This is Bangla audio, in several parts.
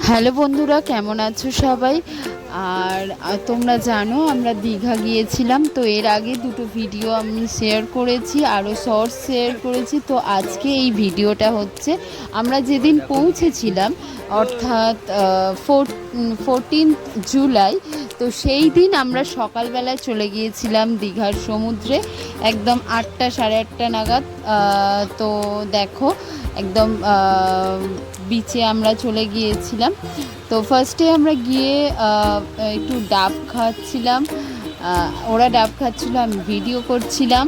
হ্যালো বন্ধুরা, কেমন আছো সবাই? আর তোমরা জানো আমরা দীঘা গিয়েছিলাম, তো এর আগে দুটো ভিডিও আমি শেয়ার করেছি, আরও শর্টস শেয়ার করেছি। তো আজকে এই ভিডিওটা হচ্ছে আমরা যেদিন পৌঁছেছিলাম, অর্থাৎ 14 জুলাই। তো সেই দিন আমরা সকালবেলায় চলে গিয়েছিলাম দীঘার সমুদ্রে, একদম 8টা সাড়ে 8টা নাগাদ। তো দেখো, একদম বিচে আমরা চলে গিয়েছিলাম। তো ফার্স্টে আমরা গিয়ে একটু ডাব খাচ্ছিলাম, ওরা ডাব খাচ্ছিল, আমি ভিডিও করছিলাম।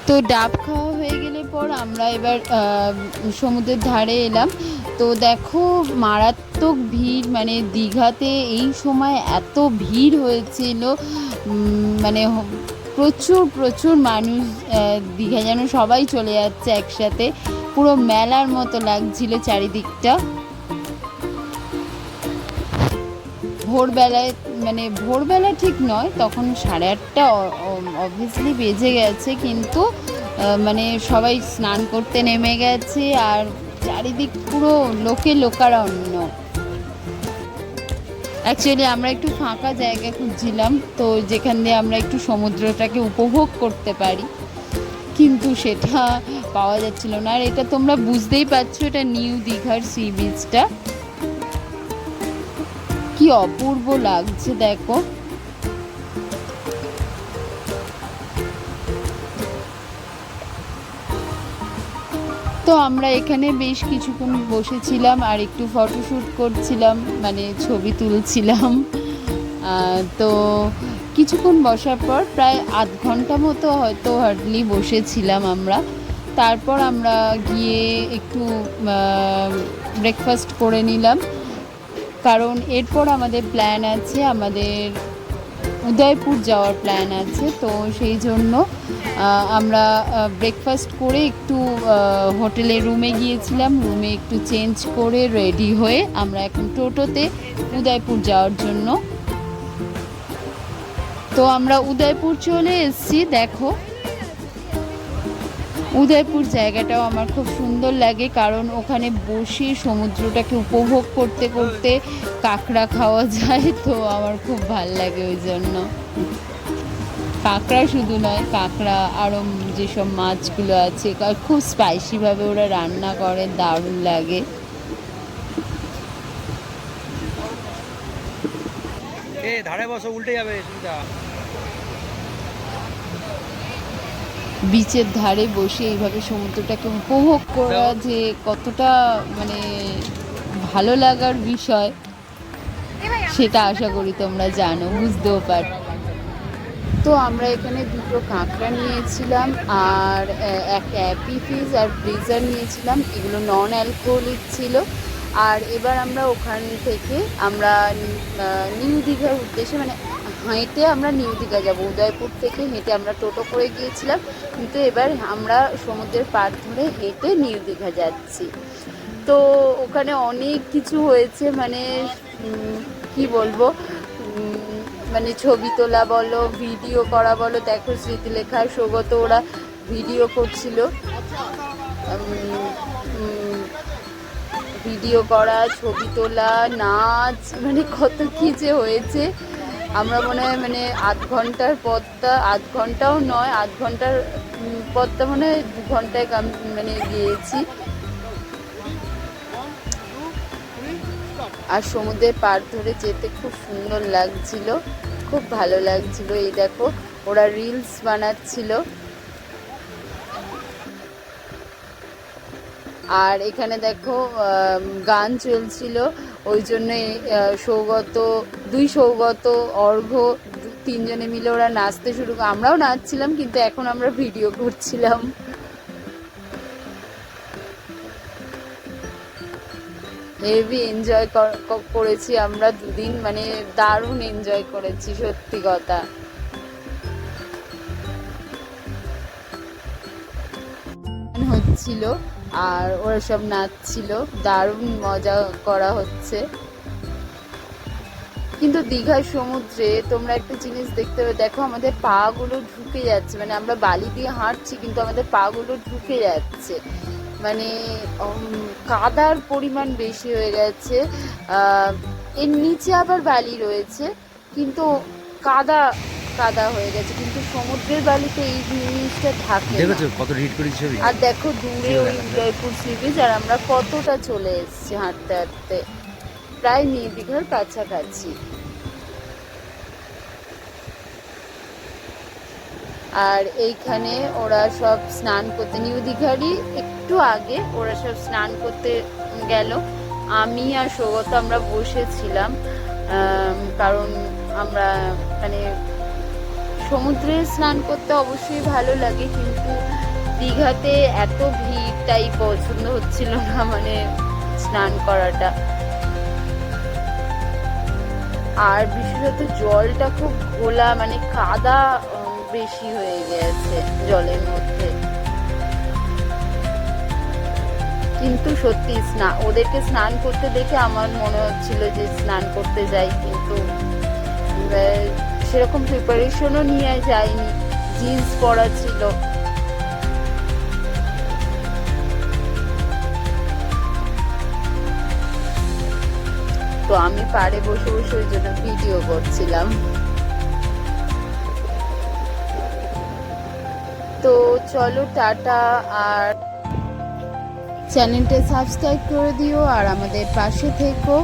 তো ডাব খাওয়া হয়ে গেলে পর আমরা এবার সমুদ্রের ধারে এলাম। তো দেখো, মারাত্মক ভিড়, মানে দীঘাতে এই সময় এত ভিড় হয়েছিল, মানে প্রচুর প্রচুর মানুষ। দীঘা যেন সবাই চলে যাচ্ছে একসাথে, পুরো মেলার মতো লাগছিল চারিদিকটা। ভোরবেলায়, মানে ভোরবেলা ঠিক নয়, তখন 8:30 অবভিয়াসলি বেজে গেছে, কিন্তু মানে সবাই স্নান করতে নেমে গেছে, আর চারিদিক পুরো লোকে লোকারণ্য। অ্যাকচুয়ালি আমরা একটু ফাঁকা জায়গা খুঁজছিলাম, তো যেখান দিয়ে আমরা একটু সমুদ্রটাকে উপভোগ করতে পারি, কিন্তু সেটা পাওয়া যাচ্ছিল না। আর এটা তোমরা বুঝতেই পারছো, এটা নিউ দীঘার সি বিচটা কি অপূর্ব লাগছে দেখো। তো আমরা এখানে বেশ কিছুক্ষণ বসেছিলাম আর একটু ফটোশ্যুট করছিলাম, মানে ছবি তুলছিলাম। তো কিছুক্ষণ বসার পর প্রায় আধ ঘন্টা মতো হয়তো হার্ডলি বসেছিলাম আমরা। তারপর আমরা গিয়ে একটু ব্রেকফাস্ট করে নিলাম, কারণ এরপর আমাদের প্ল্যান আছে, আমাদের উদয়পুর যাওয়ার প্ল্যান আছে। তো সেই জন্য আমরা ব্রেকফাস্ট করে একটু হোটেলের রুমে গিয়েছিলাম, রুমে একটু চেঞ্জ করে রেডি হয়ে আমরা এখন টোটোতে উদয়পুর যাওয়ার জন্য। তো আমরা উদয়পুর চলে এসেছি। দেখো, উদয়পুর জায়গাটাও আমার খুব সুন্দর লাগে, কারণ ওখানে বসে সমুদ্রটাকে উপভোগ করতে করতে কাঁকড়া খাওয়া যায়, তো আমার খুব ভাল লাগে ওই জন্য। কাঁকড়া শুধু নয়, কাঁকড়া আরও যেসব মাছগুলো আছে, খুব স্পাইসিভাবে ওরা রান্না করে, দারুণ লাগে। ধারে বসো, উল্টে যাবে সুবিধা। বিচের ধারে বসে এইভাবে সমুদ্রটাকে উপভোগ করা যে কতটা মানে ভালো লাগার বিষয়, সেটা আশা করি তোমরা জানো, বুঝতেও পার। তো আমরা এখানে দুটো কাঁকড়া নিয়েছিলাম, আর একটা অ্যাপি ফিশ আর ব্রিজার নিয়েছিলাম, এগুলো নন অ্যালকোহলিক ছিল। আর এবার আমরা ওখান থেকে আমরা নিউ দীঘার উদ্দেশ্যে, মানে হেঁটে আমরা নিউ দীঘা যাবো। উদয়পুর থেকে হেঁটে আমরা টোটো করে গিয়েছিলাম, কিন্তু এবার আমরা সমুদ্রের পাড় ধরে হেঁটে নিউ দীঘা যাচ্ছি। তো ওখানে অনেক কিছু হয়েছে, মানে কি বলবো, মানে ছবি তোলা বলো, ভিডিও করা বলো। দেখো, স্মৃতিলেখা, সৌগত ওরা ভিডিও করছিল, ভিডিও করা, ছবি তোলা, নাচ, মানে কত কী যে হয়েছে। আমরা মনে হয় মানে আধ ঘন্টার পথটা, আধ ঘন্টাও নয়, আধ ঘন্টার পথটা মনে হয় 2 ঘন্টায় মানে গিয়েছি। আর সমুদ্রের পাড় ধরে যেতে খুব সুন্দর লাগছিল, খুব ভালো লাগছিল। এই দেখো, ওরা রিলস বানাচ্ছিল, আর এখানে দেখো গান চলছিল। ওই জন্য সৌগত, সৌগত, অর্ঘ্য, 3জনে মিলে ওরা নাচতে শুরু করে, আমরাও নাচছিলাম, কিন্তু এখন আমরা ভিডিও করছিলাম। হেভি এনজয় করেছি আমরা 2 দিন, মানে দারুণ এনজয় করেছি, সত্যি কথা। হচ্ছিল আর ওরা সব নাচছিল, দারুণ মজা করা হচ্ছে। কিন্তু দীঘার সমুদ্রে তোমরা একটা জিনিস দেখতে পাবে, দেখো আমাদের পা গুলো ঢুকে যাচ্ছে, মানে আমরা বালি দিয়ে হাঁটছি কিন্তু আমাদের পা গুলো ঢুকে যাচ্ছে, মানে কাদার পরিমাণ বেশি হয়ে গেছে। এর নিচে আবার বালি রয়েছে কিন্তু কাদা কাদা হয়ে গেছে, কিন্তু সমুদ্রের বালিতে এই জিনিসটা থাকে না। দেখেছো কত হিট করেছি ছবি। আর দেখো দূরে ওই উদয়পুর সি বিচ, আর আমরা কতটা চলে এসেছি হাঁটতে হাঁটতে, প্রায় নিউ দীঘার কাছাকাছি। আর এইখানে ওরা সব স্নান করতে, নিউ দীঘারই একটু আগে ওরা সব স্নান করতে গেল। আমি আর সৌগত আমরা বসেছিলাম, কারণ আমরা মানে সমুদ্রে স্নান করতে অবশ্যই ভালো লাগে, কিন্তু দীঘাতে এত ভিড় তাই পছন্দ হচ্ছিল না মানে স্নান করাটা। আর বিশেষত জলটা খুব ঘোলা, মানে কাদা বেশি হয়ে গেছে জলের মধ্যে। কিন্তু সত্যি ওদেরকে স্নান করতে দেখে আমার মনে হচ্ছিল যে স্নান করতে যাই, কিন্তু সেরকম প্রিপারেশনও নিয়ে যায়নি, জিন্স পরা ছিল। তো আমি পাড়ে বসে বসে ওই জন্য ভিডিও করছিলাম। তো চলো টাটা, আর চ্যানেলটা সাবস্ক্রাইব করে দিও আর আমাদের পাশে থেকো।